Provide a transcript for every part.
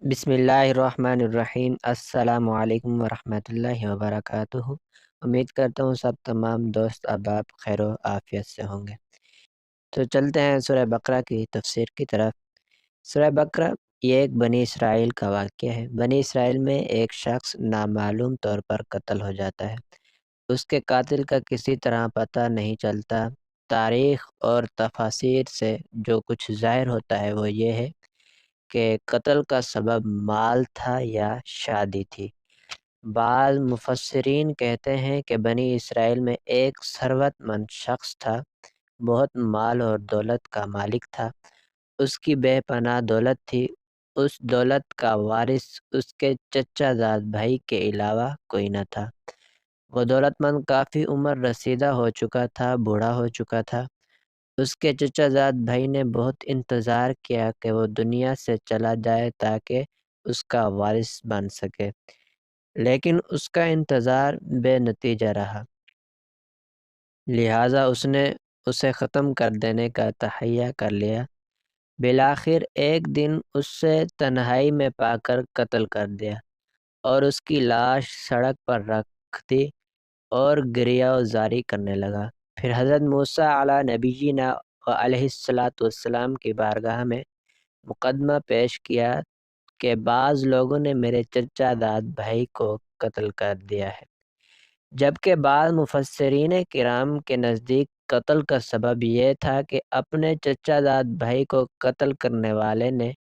بسم اللہ الرحمن الرحیم۔ السلام علیکم ورحمۃ اللہ وبرکاتہ۔ امید کرتا ہوں سب تمام دوست احباب خیر و عافیت سے ہوں گے۔ تو چلتے ہیں سورہ بقرہ کی تفسیر کی طرف۔ سورہ بقرہ یہ ایک بنی اسرائیل کا واقعہ ہے۔ بنی اسرائیل میں ایک شخص نامعلوم طور پر قتل ہو جاتا ہے۔ اس کے قاتل کا کسی طرح پتہ نہیں چلتا۔ تاریخ اور تفاسیر سے جو کچھ ظاہر ہوتا ہے وہ یہ ہے کہ قتل کا سبب مال تھا یا شادی تھی۔ بعض مفسرین کہتے ہیں کہ بنی اسرائیل میں ایک ثروت مند شخص تھا، بہت مال اور دولت کا مالک تھا، اس کی بے پناہ دولت تھی۔ اس دولت کا وارث اس کے چچا زاد بھائی کے علاوہ کوئی نہ تھا۔ وہ دولت مند کافی عمر رسیدہ ہو چکا تھا، بوڑھا ہو چکا تھا۔ اس کے چچا زاد بھائی نے بہت انتظار کیا کہ وہ دنیا سے چلا جائے تاکہ اس کا وارث بن سکے، لیکن اس کا انتظار بے نتیجہ رہا، لہٰذا اس نے اسے ختم کر دینے کا تہیہ کر لیا۔ بالآخر ایک دن اس سے تنہائی میں پا کر قتل کر دیا اور اس کی لاش سڑک پر رکھ دی اور گریہ و زاری کرنے لگا۔ پھر حضرت موسیٰ علیٰ نبینا و علیہ السلام کی بارگاہ میں مقدمہ پیش کیا کہ بعض لوگوں نے میرے چچا زاد بھائی کو قتل کر دیا ہے، جبکہ بعض مفسرین کرام کے نزدیک قتل کا سبب یہ تھا کہ اپنے چچا زاد بھائی کو قتل کرنے والے نے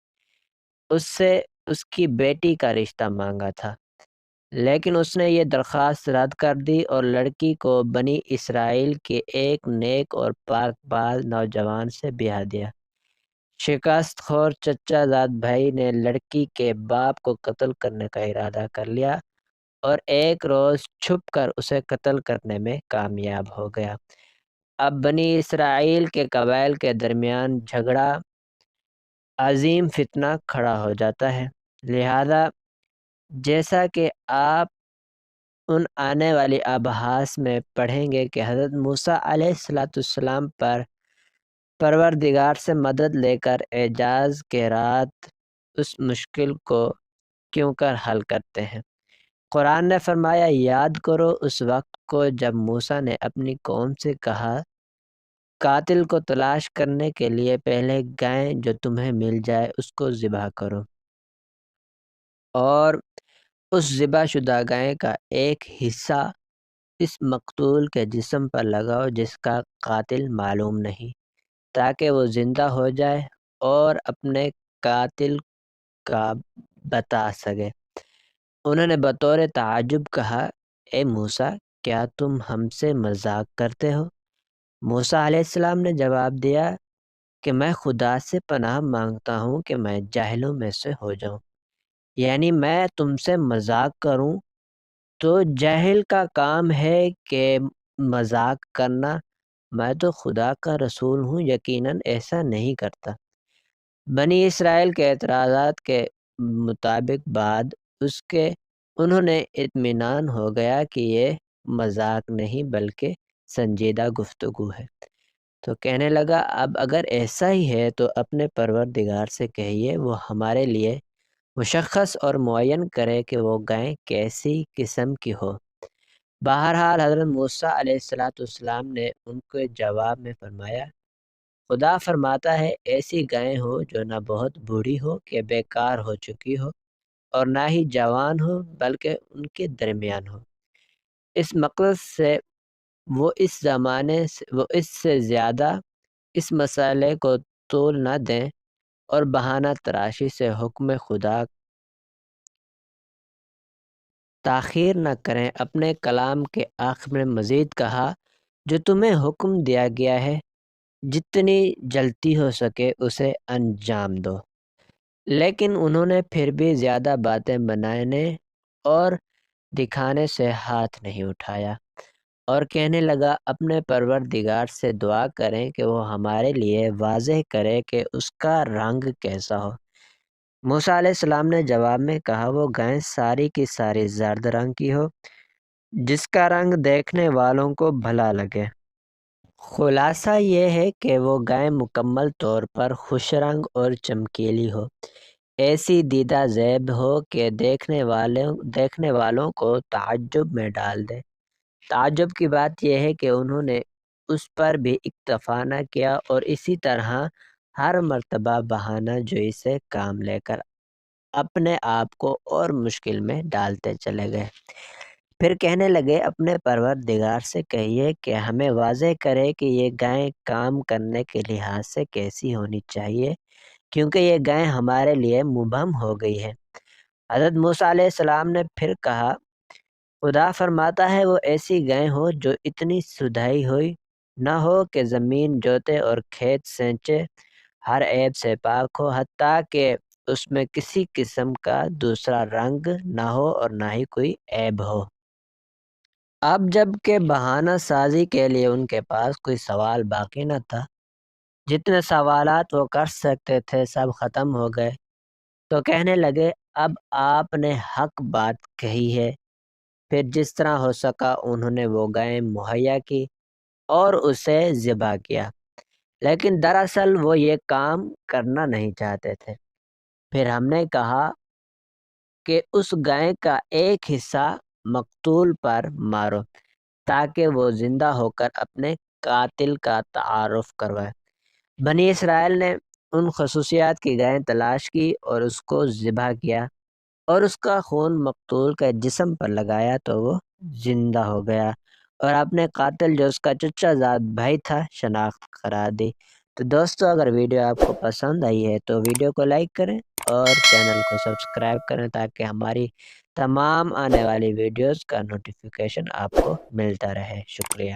اس سے اس کی بیٹی کا رشتہ مانگا تھا، لیکن اس نے یہ درخواست رد کر دی اور لڑکی کو بنی اسرائیل کے ایک نیک اور پاک باز نوجوان سے بیاہ دیا۔ شکست خور چچا زاد بھائی نے لڑکی کے باپ کو قتل کرنے کا ارادہ کر لیا اور ایک روز چھپ کر اسے قتل کرنے میں کامیاب ہو گیا۔ اب بنی اسرائیل کے قبائل کے درمیان جھگڑا عظیم فتنہ کھڑا ہو جاتا ہے، لہذا جیسا کہ آپ ان آنے والی ابحاث میں پڑھیں گے کہ حضرت موسیٰ علیہ السلام پر پروردگار سے مدد لے کر اعجاز کے رات اس مشکل کو کیوں کر حل کرتے ہیں۔ قرآن نے فرمایا، یاد کرو اس وقت کو جب موسیٰ نے اپنی قوم سے کہا، قاتل کو تلاش کرنے کے لیے پہلے گائے جو تمہیں مل جائے اس کو ذبح کرو اور اس ذبح شدہ گائے کا ایک حصہ اس مقتول کے جسم پر لگاؤ جس کا قاتل معلوم نہیں، تاکہ وہ زندہ ہو جائے اور اپنے قاتل کا بتا سکے۔ انہوں نے بطور تعجب کہا، اے موسیٰ، کیا تم ہم سے مذاق کرتے ہو؟ موسیٰ علیہ السلام نے جواب دیا کہ میں خدا سے پناہ مانگتا ہوں کہ میں جاہلوں میں سے ہو جاؤں، یعنی میں تم سے مذاق کروں تو جاہل کا کام ہے کہ مذاق کرنا، میں تو خدا کا رسول ہوں، یقیناً ایسا نہیں کرتا۔ بنی اسرائیل کے اعتراضات کے مطابق بعد اس کے انہوں نے اطمینان ہو گیا کہ یہ مذاق نہیں بلکہ سنجیدہ گفتگو ہے، تو کہنے لگا، اب اگر ایسا ہی ہے تو اپنے پروردگار سے کہیے وہ ہمارے لیے مشخص اور معین کرے کہ وہ گائے کیسی قسم کی ہو۔ بہرحال حضرت موسیٰ علیہ السلام نے ان کے جواب میں فرمایا، خدا فرماتا ہے ایسی گائے ہو جو نہ بہت بوڑھی ہو کہ بیکار ہو چکی ہو اور نہ ہی جوان ہو بلکہ ان کے درمیان ہو، اس مقصد سے وہ اس سے زیادہ اس مسئلے کو طول نہ دیں اور بہانہ تراشی سے حکم خدا تاخیر نہ کریں۔ اپنے کلام کے آخر میں مزید کہا، جو تمہیں حکم دیا گیا ہے جتنی جلدی ہو سکے اسے انجام دو۔ لیکن انہوں نے پھر بھی زیادہ باتیں بنانے اور دکھانے سے ہاتھ نہیں اٹھایا اور کہنے لگا، اپنے پروردگار سے دعا کریں کہ وہ ہمارے لیے واضح کرے کہ اس کا رنگ کیسا ہو۔ موسیٰ علیہ السلام نے جواب میں کہا، وہ گائے ساری کی ساری زرد رنگ کی ہو جس کا رنگ دیکھنے والوں کو بھلا لگے۔ خلاصہ یہ ہے کہ وہ گائے مکمل طور پر خوش رنگ اور چمکیلی ہو، ایسی دیدہ زیب ہو کہ دیکھنے والوں کو تعجب میں ڈال دے۔ تعجب کی بات یہ ہے کہ انہوں نے اس پر بھی اکتفا نہ کیا اور اسی طرح ہر مرتبہ بہانہ جوئی سے کام لے کر اپنے آپ کو اور مشکل میں ڈالتے چلے گئے۔ پھر کہنے لگے اپنے پروردگار سے کہیے کہ ہمیں واضح کرے کہ یہ گائیں کام کرنے کے لحاظ سے کیسی ہونی چاہیے، کیونکہ یہ گائیں ہمارے لیے مبہم ہو گئی ہے۔ حضرت موسیٰ علیہ السلام نے پھر کہا، خدا فرماتا ہے وہ ایسی گائیں ہو جو اتنی سدھائی ہوئی نہ ہو کہ زمین جوتے اور کھیت سینچے، ہر عیب سے پاک ہو، حتیٰ کہ اس میں کسی قسم کا دوسرا رنگ نہ ہو اور نہ ہی کوئی عیب ہو۔ اب جب کہ بہانہ سازی کے لیے ان کے پاس کوئی سوال باقی نہ تھا، جتنے سوالات وہ کر سکتے تھے سب ختم ہو گئے، تو کہنے لگے اب آپ نے حق بات کہی ہے۔ پھر جس طرح ہو سکا انہوں نے وہ گائیں مہیا کی اور اسے ذبح کیا، لیکن دراصل وہ یہ کام کرنا نہیں چاہتے تھے۔ پھر ہم نے کہا کہ اس گائے کا ایک حصہ مقتول پر مارو تاکہ وہ زندہ ہو کر اپنے قاتل کا تعارف کروائے۔ بنی اسرائیل نے ان خصوصیات کی گائیں تلاش کی اور اس کو ذبح کیا اور اس کا خون مقتول کے جسم پر لگایا تو وہ زندہ ہو گیا اور اپنے قاتل جو اس کا چچا زاد بھائی تھا شناخت کرا دی۔ تو دوستو اگر ویڈیو آپ کو پسند آئی ہے تو ویڈیو کو لائک کریں اور چینل کو سبسکرائب کریں تاکہ ہماری تمام آنے والی ویڈیوز کا نوٹیفیکیشن آپ کو ملتا رہے۔ شکریہ۔